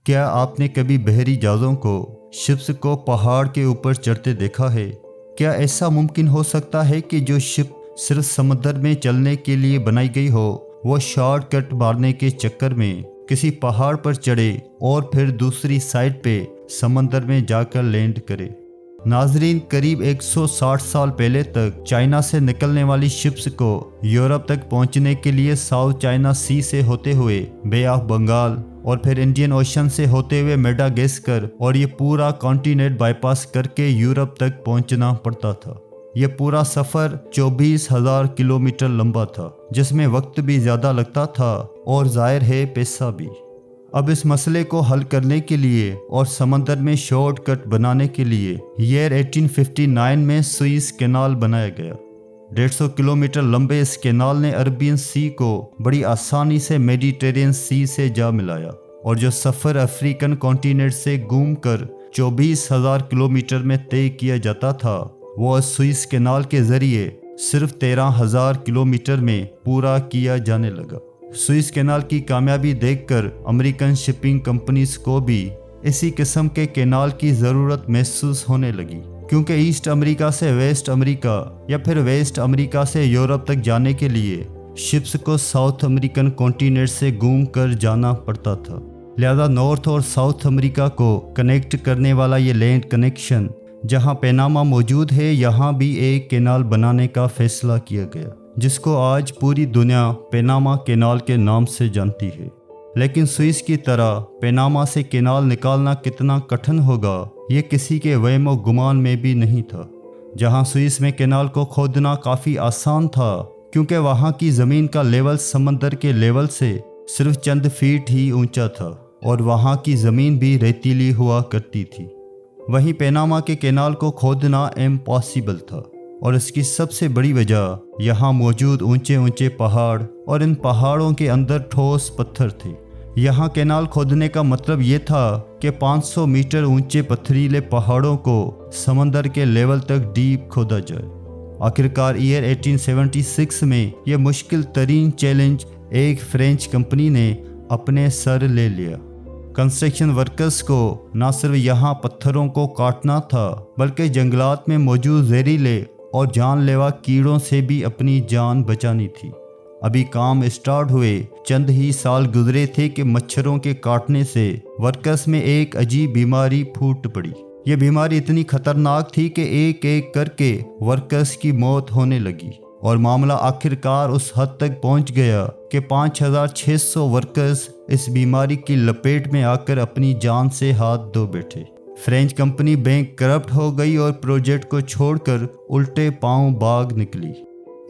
کیا آپ نے کبھی بحری جہازوں کو شپس کو پہاڑ کے اوپر چڑھتے دیکھا ہے؟ کیا ایسا ممکن ہو سکتا ہے کہ جو شپ صرف سمندر میں چلنے کے لیے بنائی گئی ہو وہ شارٹ کٹ مارنے کے چکر میں کسی پہاڑ پر چڑھے اور پھر دوسری سائڈ پہ سمندر میں جا کر لینڈ کرے؟ ناظرین، قریب 160 سال پہلے تک چائنا سے نکلنے والی شپس کو یورپ تک پہنچنے کے لیے ساؤتھ چائنا سی سے ہوتے ہوئے بے آف بنگال اور پھر انڈین اوشن سے ہوتے ہوئے میڈاگاسکر اور یہ پورا کانٹیننٹ بائی پاس کر کے یورپ تک پہنچنا پڑتا تھا۔ یہ پورا سفر 24,000 کلومیٹر لمبا تھا، جس میں وقت بھی زیادہ لگتا تھا اور ظاہر ہے پیسہ بھی۔ اب اس مسئلے کو حل کرنے کے لیے اور سمندر میں شارٹ کٹ بنانے کے لیے ایئر 1859 میں سوئس کینال بنایا گیا۔ 150 کلومیٹر لمبے اس کینال نے عربین سی کو بڑی آسانی سے میڈیٹرین سی سے جا ملایا، اور جو سفر افریقن کانٹیننٹ سے گھوم کر 24,000 کلومیٹر میں طے کیا جاتا تھا وہ سوئس کینال کے ذریعے صرف 13,000 کلومیٹر میں پورا کیا جانے لگا۔ سوئس کینال کی کامیابی دیکھ کر امریکن شپنگ کمپنیز کو بھی اسی قسم کے کینال کی ضرورت محسوس ہونے لگی، کیونکہ ایسٹ امریکہ سے ویسٹ امریکہ یا پھر ویسٹ امریکہ سے یورپ تک جانے کے لیے شپس کو ساؤتھ امریکن کانٹیننٹ سے گھوم کر جانا پڑتا تھا۔ لہذا نارتھ اور ساؤتھ امریکہ کو کنیکٹ کرنے والا یہ لینڈ کنیکشن جہاں پیناما موجود ہے، یہاں بھی ایک کینال بنانے کا فیصلہ کیا گیا، جس کو آج پوری دنیا پیناما کینال کے نام سے جانتی ہے۔ لیکن سوئس کی طرح پیناما سے کینال نکالنا کتنا کٹھن ہوگا یہ کسی کے وہم و گمان میں بھی نہیں تھا۔ جہاں سوئس میں کینال کو کھودنا کافی آسان تھا، کیونکہ وہاں کی زمین کا لیول سمندر کے لیول سے صرف چند فیٹ ہی اونچا تھا اور وہاں کی زمین بھی ریتیلی ہوا کرتی تھی۔ وہیں پیناما کے کینال کو کھودنا امپاسبل تھا، اور اس کی سب سے بڑی وجہ یہاں موجود اونچے اونچے پہاڑ اور ان پہاڑوں کے اندر ٹھوس پتھر تھے۔ یہاں کینال کھودنے کا مطلب یہ تھا کہ 500 میٹر اونچے پتھریلے پہاڑوں کو سمندر کے لیول تک ڈیپ کھودا جائے۔ آخرکار ایئر 1876 میں یہ مشکل ترین چیلنج ایک فرینچ کمپنی نے اپنے سر لے لیا۔ کنسٹرکشن ورکرز کو نہ صرف یہاں پتھروں کو کاٹنا تھا، بلکہ جنگلات میں موجود زہریلے اور جان لیوا کیڑوں سے بھی اپنی جان بچانی تھی۔ ابھی کام اسٹارٹ ہوئے چند ہی سال گزرے تھے کہ مچھروں کے کاٹنے سے ورکرز میں ایک عجیب بیماری پھوٹ پڑی۔ یہ بیماری اتنی خطرناک تھی کہ ایک ایک کر کے ورکرز کی موت ہونے لگی، اور معاملہ آخرکار اس حد تک پہنچ گیا کہ 5,600 ورکرز اس بیماری کی لپیٹ میں آ کر اپنی جان سے ہاتھ دھو بیٹھے۔ فرینچ کمپنی بینک کرپٹ ہو گئی اور پروجیکٹ کو چھوڑ کر الٹے پاؤں بھاگ نکلی۔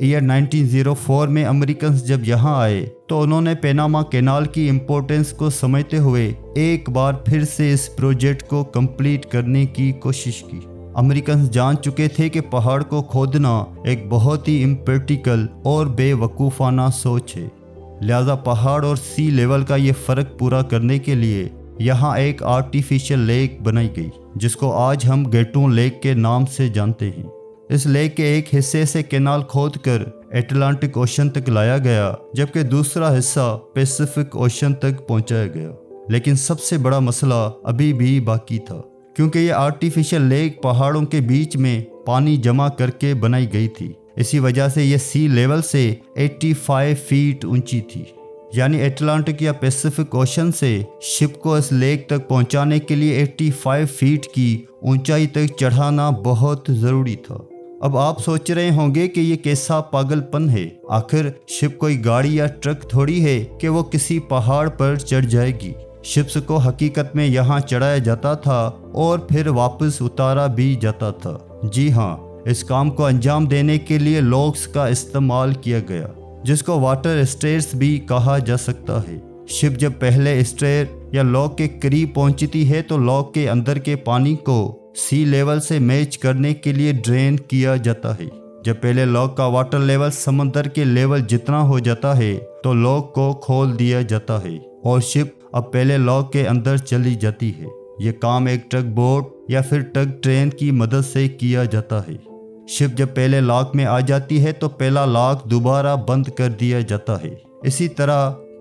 ایئر 1904 میں امریکنز جب یہاں آئے تو انہوں نے پیناما کینال کی امپورٹنس کو سمجھتے ہوئے ایک بار پھر سے اس پروجیکٹ کو کمپلیٹ کرنے کی کوشش کی۔ امریکنز جان چکے تھے کہ پہاڑ کو کھودنا ایک بہت ہی امپریکٹیکل اور بے وقوفانہ سوچ ہے، لہذا پہاڑ اور سی لیول کا یہ فرق پورا کرنے کے لیے یہاں ایک آرٹیفیشل لیک بنائی گئی، جس کو آج ہم گیٹون لیک کے نام سے جانتے ہیں۔ اس لیک کے ایک حصے سے کینال کھود کر اٹلانٹک اوشن تک لایا گیا، جبکہ دوسرا حصہ پیسیفک اوشن تک پہنچایا گیا۔ لیکن سب سے بڑا مسئلہ ابھی بھی باقی تھا، کیونکہ یہ آرٹیفیشل لیک پہاڑوں کے بیچ میں پانی جمع کر کے بنائی گئی تھی۔ اسی وجہ سے یہ سی لیول سے 85 فیٹ اونچی تھی، یعنی اٹلانٹک یا پیسیفک اوشن سے شپ کو اس لیک تک پہنچانے کے لیے 85 فیٹ کی اونچائی تک چڑھانا بہت ضروری تھا۔ اب آپ سوچ رہے ہوں گے کہ یہ کیسا پاگل پن ہے، آخر شپ کوئی گاڑی یا ٹرک تھوڑی ہے کہ وہ کسی پہاڑ پر چڑھ جائے گی۔ شپس کو حقیقت میں یہاں چڑھایا جاتا تھا اور پھر واپس اتارا بھی جاتا تھا۔ جی ہاں، اس کام کو انجام دینے کے لیے لاکس کا استعمال کیا گیا، جس کو واٹر اسٹیئرز بھی کہا جا سکتا ہے۔ شپ جب پہلے اسٹیئر یا لاک کے قریب پہنچتی ہے تو لاک کے اندر کے پانی کو سی لیول سے میچ کرنے کے لیے ڈرین کیا جاتا ہے۔ جب پہلے لاک کا واٹر لیول سمندر کے لیول جتنا ہو جاتا ہے تو لاک کو کھول دیا جاتا ہے اور شپ اب پہلے لاک کے اندر چلی جاتی ہے۔ یہ کام ایک ٹرک بوٹ یا پھر ٹرک ٹرین کی مدد سے کیا جاتا ہے۔ شپ جب پہلے لاک میں آ جاتی ہے تو پہلا لاک دوبارہ بند کر دیا جاتا ہے۔ اسی طرح